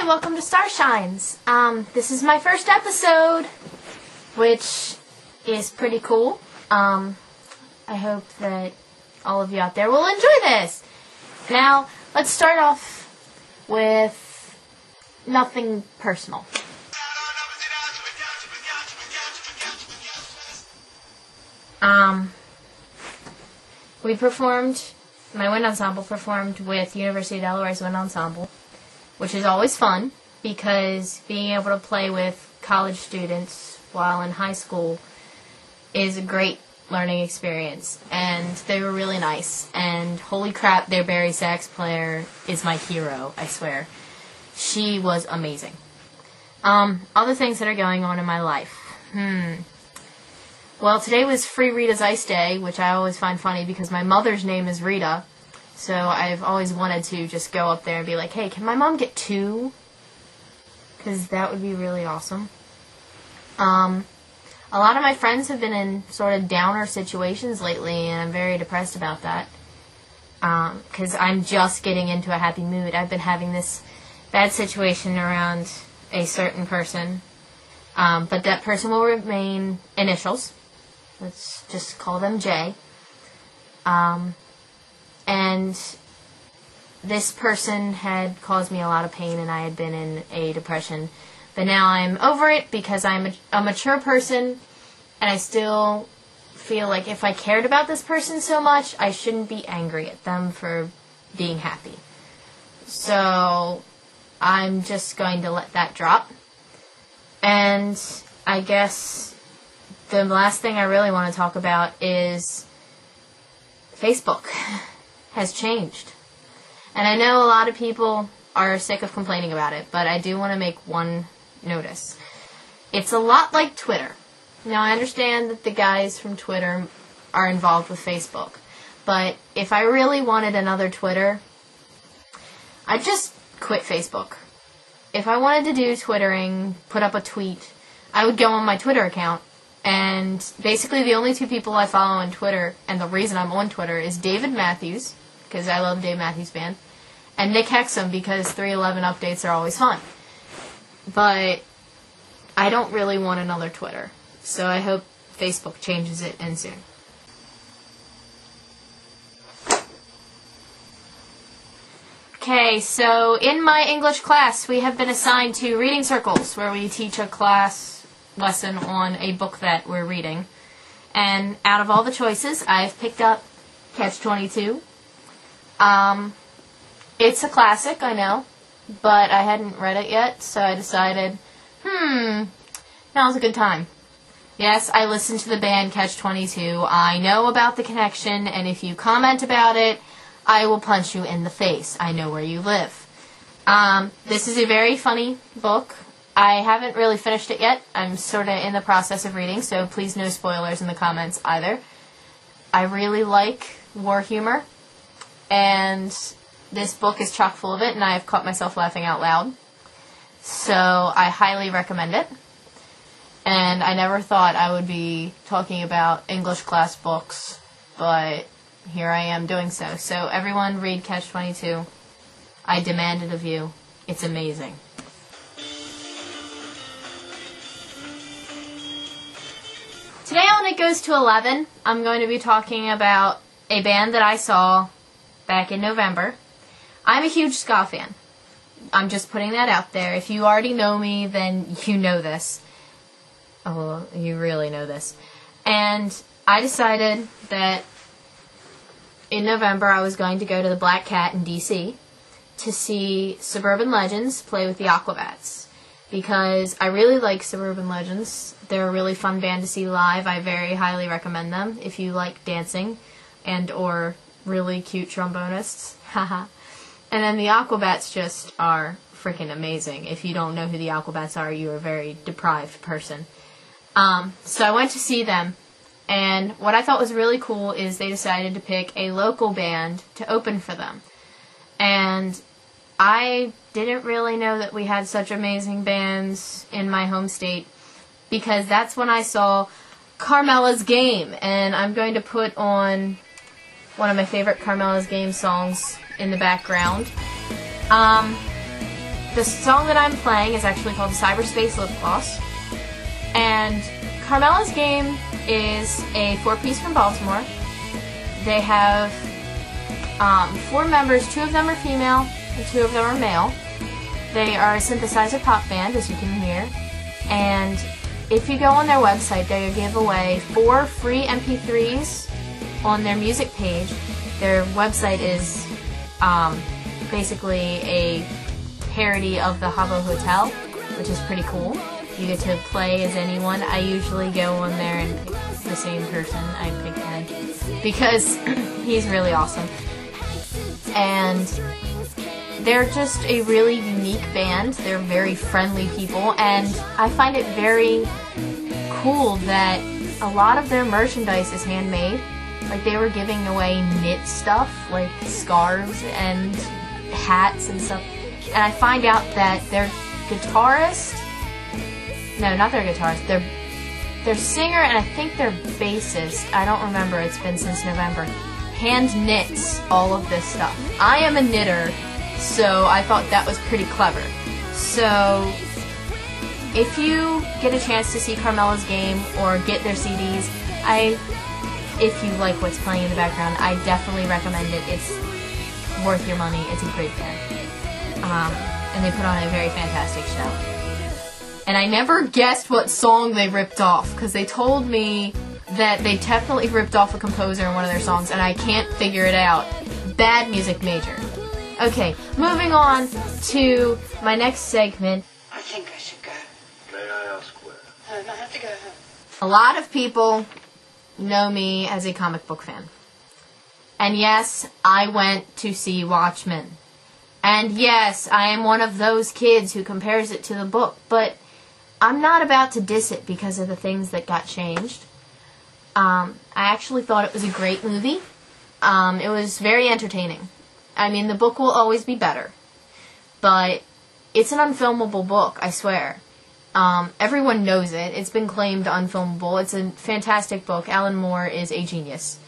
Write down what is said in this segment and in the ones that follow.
Hi, welcome to Starshines. This is my first episode, which is pretty cool. I hope that all of you out there will enjoy this. Now, let's start off with nothing personal. My wind ensemble performed with University of Delaware's wind ensemble, which is always fun because being able to play with college students while in high school is a great learning experience, and they were really nice, and holy crap, their Barry sax player is my hero, I swear. She was amazing. Other things that are going on in my life. Well, today was Free Rita's Ice Day, which I always find funny because my mother's name is Rita, so I've always wanted to just go up there and be like, hey, can my mom get 2? Because that would be really awesome. A lot of my friends have been in sort of downer situations lately, and I'm very depressed about that. Because I'm just getting into a happy mood. I've been having this bad situation around a certain person, but that person will remain initials. Let's just call them J. And this person had caused me a lot of pain, and I had been in a depression. But now I'm over it because I'm a mature person, and I still feel like if I cared about this person so much, I shouldn't be angry at them for being happy. So I'm just going to let that drop. And I guess the last thing I really want to talk about is Facebook has changed. And I know a lot of people are sick of complaining about it, but I do want to make one notice. It's a lot like Twitter. Now, I understand that the guys from Twitter are involved with Facebook, but if I really wanted another Twitter, I'd just quit Facebook. If I wanted to do Twittering, put up a tweet, I would go on my Twitter account, and basically the only 2 people I follow on Twitter, and the reason I'm on Twitter, is David Matthews, because I love Dave Matthews Band, and Nick Hexum, because 311 updates are always fun. But I don't really want another Twitter, so I hope Facebook changes it and soon. Okay, so in my English class, we have been assigned to reading circles, where we teach a class lesson on a book that we're reading. And out of all the choices, I've picked up Catch-22. It's a classic, I know, but I hadn't read it yet, so I decided, now's a good time. Yes, I listened to the band Catch-22. I know about the connection, and if you comment about it, I will punch you in the face. I know where you live. This is a very funny book. I haven't really finished it yet. I'm sort of in the process of reading, so please no spoilers in the comments either. I really like war humor, and this book is chock full of it, and I have caught myself laughing out loud. So I highly recommend it. And I never thought I would be talking about English class books, but here I am doing so. So everyone read Catch-22. I demand it of you. It's amazing. Today on It Goes to 11, I'm going to be talking about a band that I saw back in November. I'm a huge ska fan. I'm just putting that out there. If you already know me, then you know this. Oh, you really know this. And I decided that in November I was going to go to the Black Cat in D.C. to see Suburban Legends play with the Aquabats, because I really like Suburban Legends. They're a really fun band to see live. I very highly recommend them if you like dancing and or really cute trombonists. Haha. And then the Aquabats just are freaking amazing. If you don't know who the Aquabats are, you're a very deprived person. So I went to see them, and what I thought was really cool is they decided to pick a local band to open for them. And I didn't really know that we had such amazing bands in my home state, because that's when I saw Karmella's Game, and I'm going to put on one of my favorite Karmella's Game songs in the background. the song that I'm playing is actually called Cyberspace Lip Gloss. And Karmella's Game is a 4-piece from Baltimore. They have 4 members. 2 of them are female and 2 of them are male. They are a synthesizer pop band, as you can hear. And if you go on their website, they give away 4 free MP3s on their music page. Their website is basically a parody of the Habbo Hotel, which is pretty cool. You get to play as anyone. I usually go on there and pick the same person. I pick Ed because he's really awesome. And they're just a really unique band. They're very friendly people, and I find it very cool that a lot of their merchandise is handmade. Like, they were giving away knit stuff, like scarves and hats and stuff. And I find out that their guitarist, no, not their guitarist, their singer and I think their bassist, I don't remember, it's been since November, hand knits all of this stuff. I am a knitter, so I thought that was pretty clever. So, if you get a chance to see Karmella's Game or get their CDs, if you like what's playing in the background, I definitely recommend it. It's worth your money. It's a great band. And they put on a very fantastic show. And I never guessed what song they ripped off, because they told me that they definitely ripped off a composer in one of their songs, and I can't figure it out. Bad music major. Okay, moving on to my next segment. I think I should go. May I ask where? I have to go home. A lot of people know me as a comic book fan. And yes, I went to see Watchmen. And yes, I am one of those kids who compares it to the book, but I'm not about to diss it because of the things that got changed. I actually thought it was a great movie. It was very entertaining. I mean, the book will always be better, but it's an unfilmable book, I swear. Everyone knows it. It's been claimed unfilmable. It's a fantastic book. Alan Moore is a genius.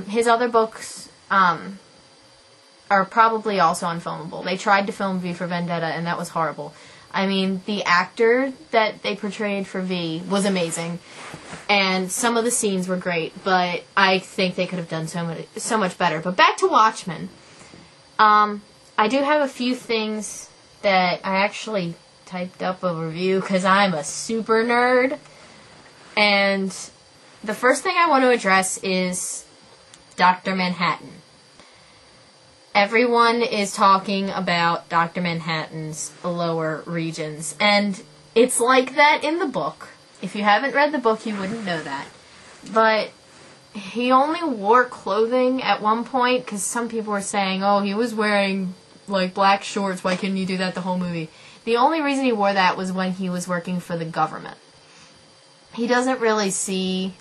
His other books are probably also unfilmable. They tried to film V for Vendetta, and that was horrible. I mean, the actor that they portrayed for V was amazing, and some of the scenes were great, but I think they could have done so much better. But back to Watchmen. I do have a few things that I actually typed up a review because I'm a super nerd. And the first thing I want to address is Dr. Manhattan. Everyone is talking about Dr. Manhattan's lower regions, and it's like that in the book. If you haven't read the book, you wouldn't know that. But he only wore clothing at one point, because some people were saying, oh, he was wearing, like, black shorts, why couldn't you do that the whole movie? The only reason he wore that was when he was working for the government. He doesn't really see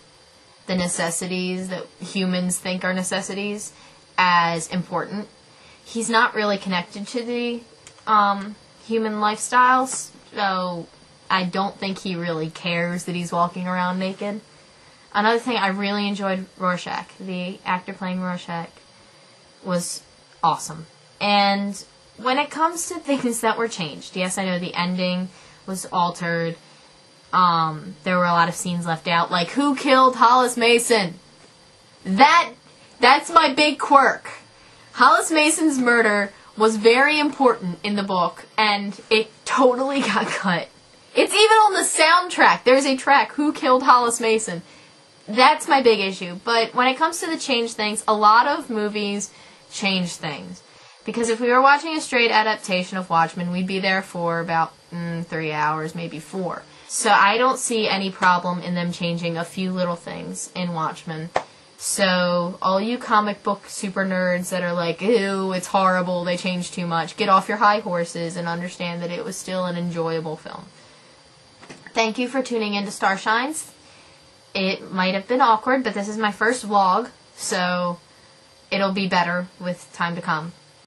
the necessities that humans think are necessities as important. He's not really connected to the human lifestyles, so I don't think he really cares that he's walking around naked. Another thing, I really enjoyed Rorschach. The actor playing Rorschach was awesome. And when it comes to things that were changed, yes, I know the ending was altered. There were a lot of scenes left out, like who killed Hollis Mason? That's my big quirk. Hollis Mason's murder was very important in the book, and it totally got cut. It's even on the soundtrack. There's a track, Who Killed Hollis Mason? That's my big issue. But when it comes to the change things, a lot of movies change things. Because if we were watching a straight adaptation of Watchmen, we'd be there for about 3 hours, maybe 4. So I don't see any problem in them changing a few little things in Watchmen. So all you comic book super nerds that are like, ew, it's horrible, they changed too much, get off your high horses and understand that it was still an enjoyable film. Thank you for tuning in to Starshines. It might have been awkward, but this is my first vlog, so it'll be better with time to come.